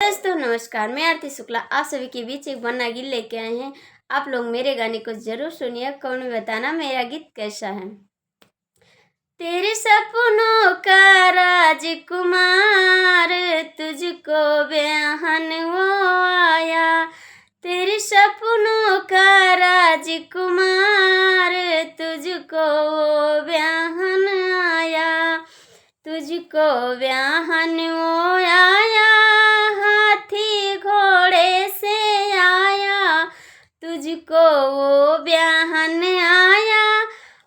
दोस्तों नमस्कार, मैं आरती शुक्ला आप सभी के बीच एक बन्ना गीत लेके आए हैं। आप लोग मेरे गाने को जरूर सुनिए, कमेंट में बताना मेरा गीत कैसा है। तेरे सपनों का राजकुमार तुझको ब्याहन वो आया, तेरे सपनों का राजकुमार तुझको वो ब्याहन आया, तुझको ब्याहन वो आया, हाथी घोड़े से आया, तुझको वो ब्याहन आया,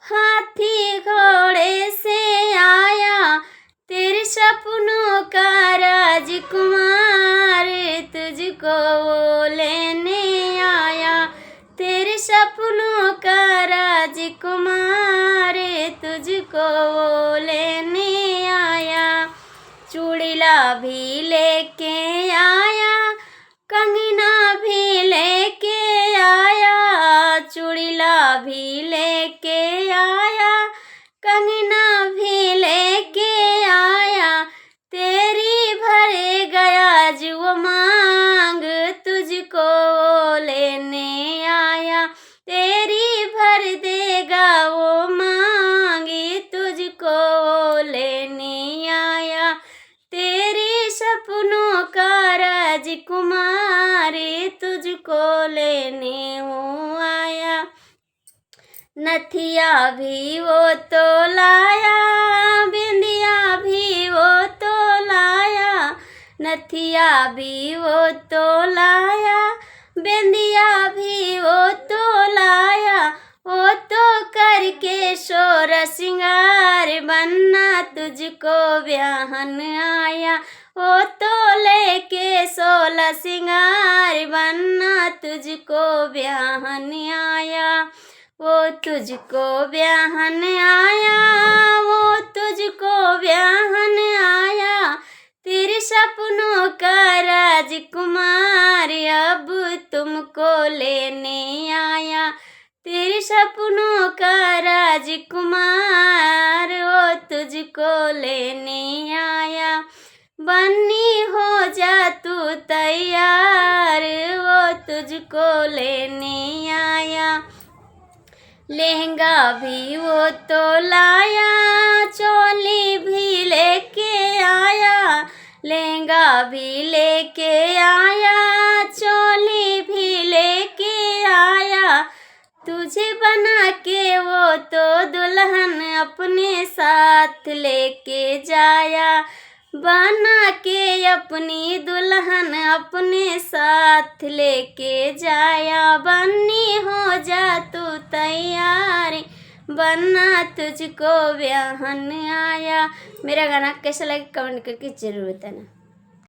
हाथी घोड़े से आया, तेरे सपनों का राजकुमार तुझको वो लेने आया, तेरे सपनों का राजकुमार तुझको वो लेने आया। चूड़िला भी लेके आया, कंगना भी लेके आया, चूड़िला भी लेके आया, कंगना भी लेके आया, तेरी भरे गया जो मांग तुझको लेने आया, तेरी भर देगा वो मांगी तुझको लेने आया, तेरे सपनों का राजकुमार तुझको लेने वो आया। नथिया भी वो तो लाया, बिंदिया भी वो तो लाया, नथिया भी वो तो लाया, बिंदिया भी वो तो लाया, वो तो करके शोर सिंगार बन्ना तुझको ब्याहन आया, वो तो लेके 16 सिंगार बन्ना तुझको ब्याहन आया, वो तुझको ब्याहन आया, वो तुझको ब्याहन आया, तेरे सपनों का राजकुमार अब तुमको लेने आया, तेरे सपनों का राजकुमार वो तुझको लेने आया। बन्नी हो जा तू तैयार, वो तुझको लेने आया। लहंगा भी वो तो लाया, चोली भी लेके आया, लहंगा भी लेके आया, चोली भी लेके आया, तुझे बना के वो तो दुल्हन अपने साथ लेके जाया, बना के अपनी दुल्हन अपने साथ लेके जाया। बन्नी हो जा तू तैयार, बन्ना तुझको ब्याहन आया। मेरा गाना कैसा लगे कमेंट करके जरूर बताना।